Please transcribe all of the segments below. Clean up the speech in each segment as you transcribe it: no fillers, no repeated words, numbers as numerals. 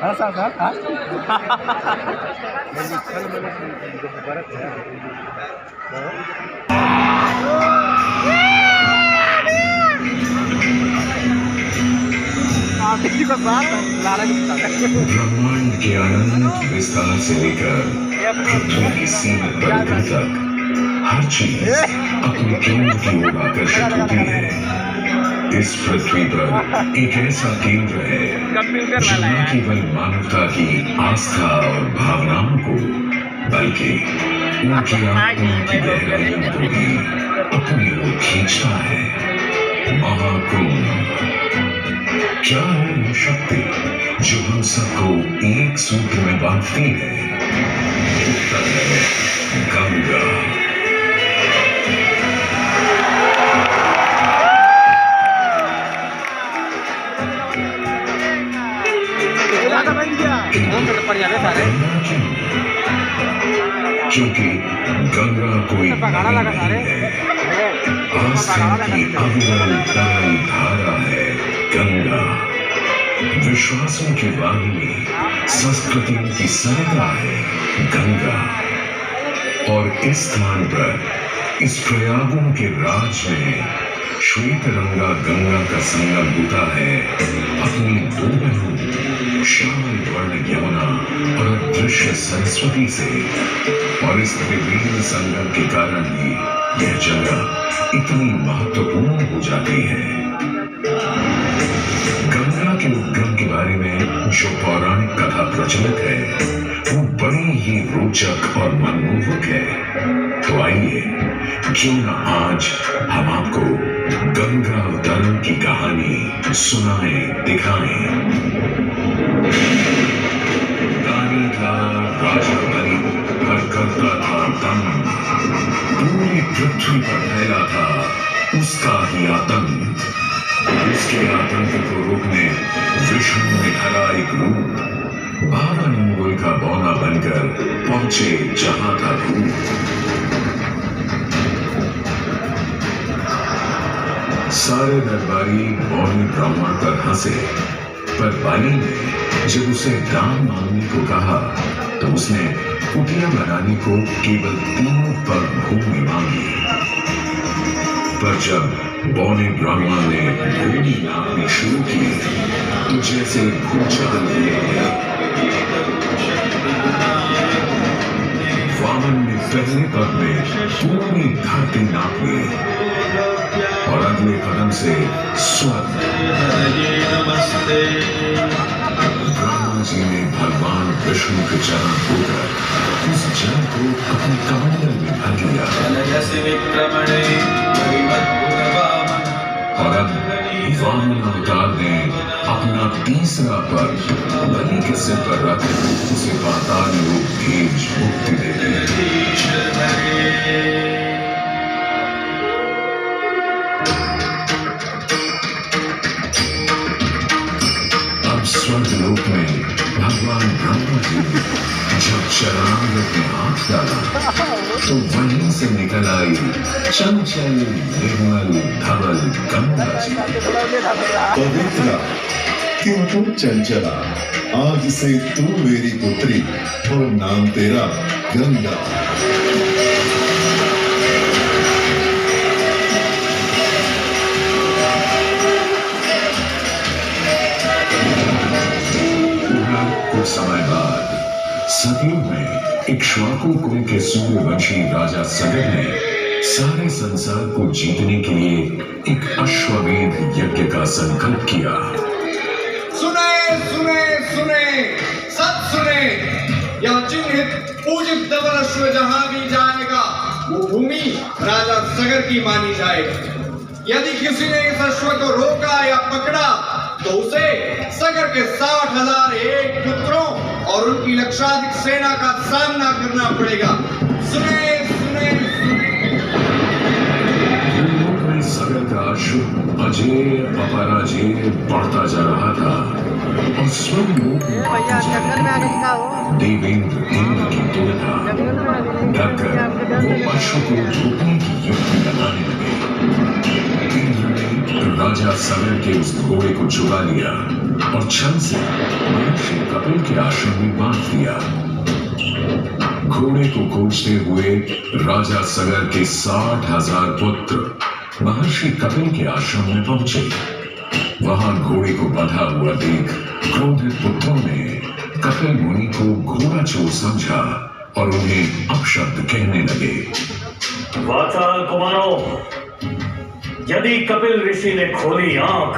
Rasa kan? ब्रह्मांड के अनंत विस्तार से लेकर पृथ्वी की सीमा तक हर चीज अपने केंद्र की ओर आकर्षित होती है। इस पृथ्वी पर एक ऐसा केंद्र है जो न केवल मानवता की आस्था और भावनाओं को बल्कि उनकी आत्मा की गहराइयों को भी अपनी ओर खींचता है। महाकुंभ क्या है वो शक्ति जो हम सबको एक सूत्र में बांधती है? उत्तर है गंगा। क्योंकि गंगा कोई नहीं है, आस्था की अविरल तरल धारा है गंगा। विश्वासों की वाहिनी, संस्कृतियों की सरिता है गंगा। और इस स्थान पर, इस प्रयागों के राज में श्वेत रंगा गंगा का संगम होता है अपनी दो बहनों श्यामल वर्ण यमुना और अदृश्य सरस्वती से। और इस त्रिवेणी संगम के कारण ही यह जगह इतनी महत्वपूर्ण हो जाती है। गंगा के उद्गम के बारे में जो पौराणिक कथा प्रचलित है वो बड़ी ही रोचक और मनमोहक है। तो आइए क्यों न आज हम आपको गंगा अवतरण की कहानी सुनाएं, दिखाएं। दानी था राजा बलि, पर करता था दम। पूरी पृथ्वी पर फैला था उसका ही आतंक। उसके आतंक को रोकने विष्णु ने धरा एक रूप। 12 अंगुल का बौना बनकर पहुंचे जहां था भूत। सारे दरबारी बौने ब्राह्मण पर हंसे, पर बाली ने जब उसे दान मांगने को कहा तो उसने कुटिया बनाने को केवल 3 पग भूमि मांगी। पर जब बौने ब्राह्मण ने भूमि नापनी शुरू की तो जैसे भूचाल लिए वामन ने पहले पग में पूरी धरती नाप ली और अगले कदम से स्वर्ग। ब्रह्मा जी ने भगवान विष्णु के चरण होकर उस जल को अपने कमंडल में भर लिया। और अब वामन अवतार ने अपना तीसरा पग बलि के सिर पर रख उसे पाताल लोक भेज मुक्ति दे दी। स्वर्गलोक में भगवान ब्रह्मा जी ने जब चरणामृत में हाथ डाला तो वहीं से निकल आई चंचल निर्मल धवल गंगा जी। पवित्र किंतु चंचला, आज से तू मेरी पुत्री और नाम तेरा गंगा। समय बाद सतयुग में इक्ष्वाकु कुल के सूर्यवंशी राजा सगर ने सारे संसार को जीतने के लिए एक अश्वमेध यज्ञ का संकल्प किया। सुने सुने सुने सब सुने, यह चिन्हित पूजित धवल अश्व जहां भी जाएगा वो भूमि राजा सगर की मानी जाएगी। यदि किसी ने इस अश्व को रोका या पकड़ा तो उसे सगर के 60,000 एक पुत्रों और उनकी लक्षाधिक सेना का सामना करना पड़ेगा। सुने सुने सुने। सगर का अश्व अजय अपराजय बढ़ता जा रहा था और स्वर्गलोक में देवेंद्र इंद्र की तुलना डरकर वो अश्व को रोकने की युक्ति लगाने लगे। इंद्र ने राजा सगर के उस घोड़े को चुरा लिया और छल से महर्षि कपिल के आश्रम में बांध दिया। घोड़े को खोजते हुए राजा सगर के 60,000 पुत्र महर्षि कपिल के आश्रम में पहुंचे। वहां घोड़े को बंधा हुआ देख क्रोधित पुत्रों ने कपिल मुनि को घोड़ा चोर समझा और उन्हें अपशब्द कहने लगे। वाचाल कुमारों, यदि कपिल ऋषि ने खोली आंख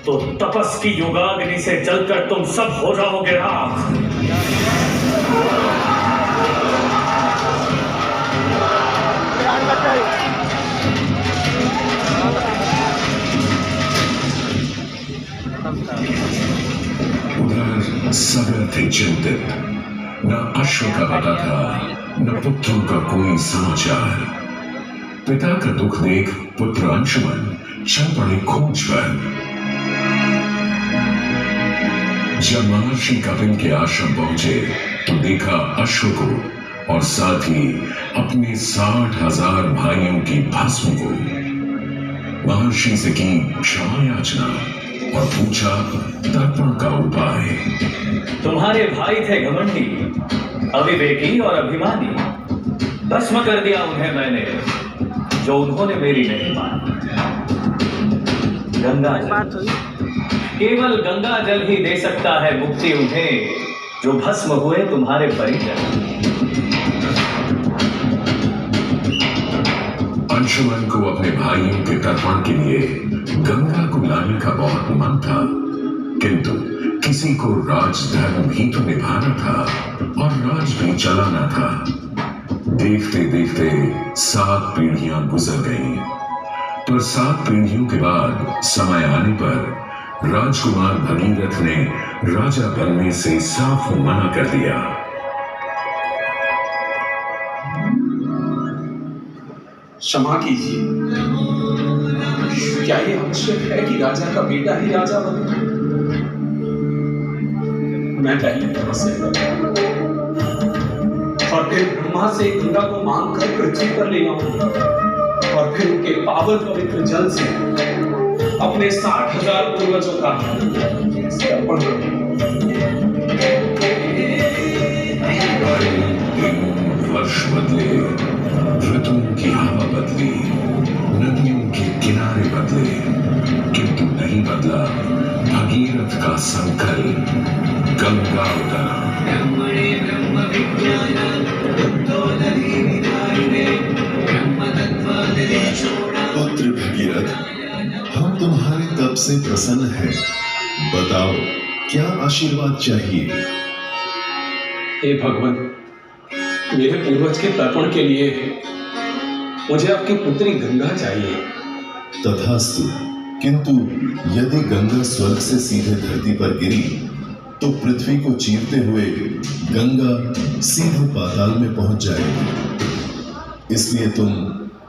तो तपस की युगाग्नि से जलकर तुम सब हो जाओगे राख। उधर सगर थे चिंतित। न अश्व का पता था, न पुत्रों का कोई समाचार। पिता का दुख देख पुत्र अंशुमन चल पड़े खोज पर। जब महर्षि कपिल के आश्रम पहुंचे तो देखा अश्व को और साथ ही अपने 60,000 भाइयों की भस्म को। महर्षि से की क्षमा याचना और पूछा तर्पण का उपाय। तुम्हारे भाई थे घमंडी, अविवेकी और अभिमानी। भस्म कर दिया उन्हें मैंने, जो उन्होंने मेरी नहीं मानी। गंगा जल, केवल गंगा जल ही दे सकता है मुक्ति उन्हें, जो भस्म हुए तुम्हारे परिजन। अंशुमन को अपने भाइयों के तर्पण के लिए गंगा को लाने का बहुत मन था, किंतु किसी को राजधर्म भी तो निभाना था और राज भी चलाना था। देखते देखते 7 पीढ़ियां गुजर गईं, पर 7 पीढ़ियों के बाद समय आने पर राजकुमार भगीरथ ने राजा बनने से साफ मना कर दिया। क्षमा कीजिए, क्या ये आवश्यक है कि राजा का बेटा ही राजा बने? मैं पहले तपस्या करूं और फिर ब्रह्मा से गंगा को मांग कर पृथ्वी पर ले आऊं और फिर उनके पावन पवित्र जल से अपने 60,000 पूर्वजों का तर्पण करूं। वर्ष बदले, ऋतुओं की हवा बदली, नदियों के किनारे बदले, किंतु नहीं बदला भगीरथ का संकल्प। गंगा उतरा। पुत्र भगीरथ, हम तुम्हारे तप से प्रसन्न हैं। बताओ क्या आशीर्वाद चाहिए? हे भगवान, मेरे पूर्वज के तर्पण के लिए मुझे आपकी पुत्री गंगा चाहिए। तथास्तु, किंतु यदि गंगा स्वर्ग से सीधे धरती पर गिरी तो पृथ्वी को चीरते हुए गंगा सीधे पाताल में पहुंच जाएगी। इसलिए तुम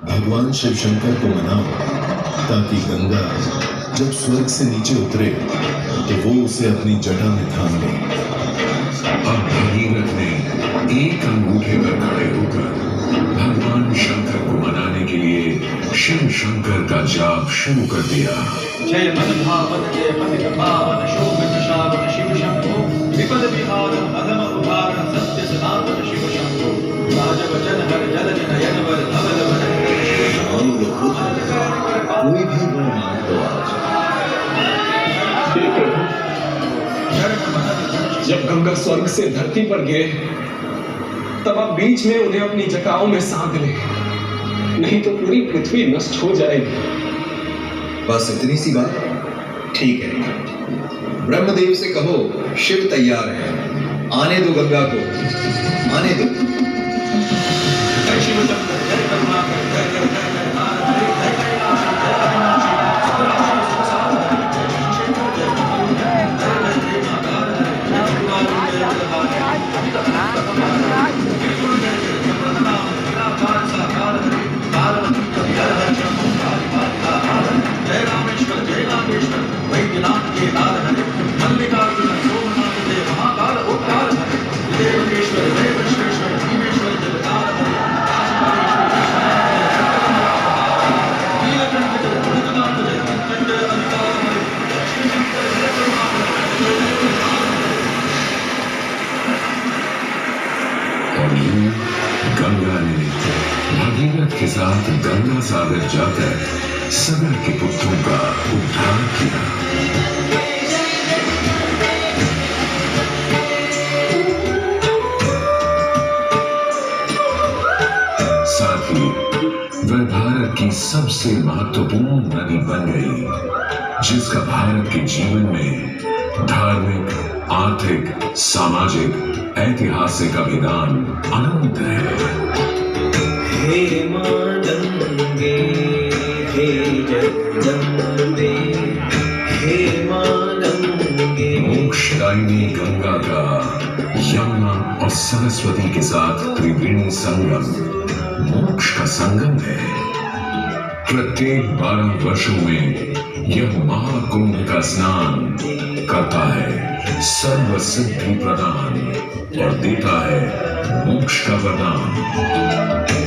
भगवान शिव शंकर को मनाओ ताकि गंगा जब स्वर्ग से नीचे उतरे तो वो उसे अपनी जटा में थाम ले। अब भगीरथ ने एक अंगूठे पर खड़े होकर भगवान शंकर को मनाने के लिए शिव शंकर का जाप शुरू कर दिया। जय मन भावन, जय पतित पावन, शोभित शावन शिव शंभो, विपद विहारम अधम उदाहरण सत्य सनातन शिव शंभो, राजवचन हर जल नयन वर धवल वदन कोई भी वर मांग तो आज। जब गंगा स्वर्ग से धरती पर गिरे तब आप बीच में उन्हें अपनी जटाओं में साध ले, नहीं तो पूरी पृथ्वी नष्ट हो जाएगी। बस इतनी सी बात? ठीक है, ब्रह्मदेव से कहो शिव तैयार है, आने दो गंगा को, आने दो। मल्लिकार्जुन सोमनाथ देव महाकाल उद्धार देव देव सगर के पुत्रों का उद्धार किया। साथ ही वह भारत की सबसे महत्वपूर्ण नदी बन गई, जिसका भारत के जीवन में धार्मिक, आर्थिक, सामाजिक, ऐतिहासिक अभिदान अनंत है। हे मां गंगे, हे जगदम्बे, हे मां गंगे। मोक्षदायिनी गंगा का यमुना और सरस्वती के साथ त्रिवेणी संगम मोक्ष का संगम है। प्रत्येक 12 वर्षों में यह महाकुंभ का स्नान करता है सर्व सिद्धि प्रदान और देता है मोक्ष का वरदान।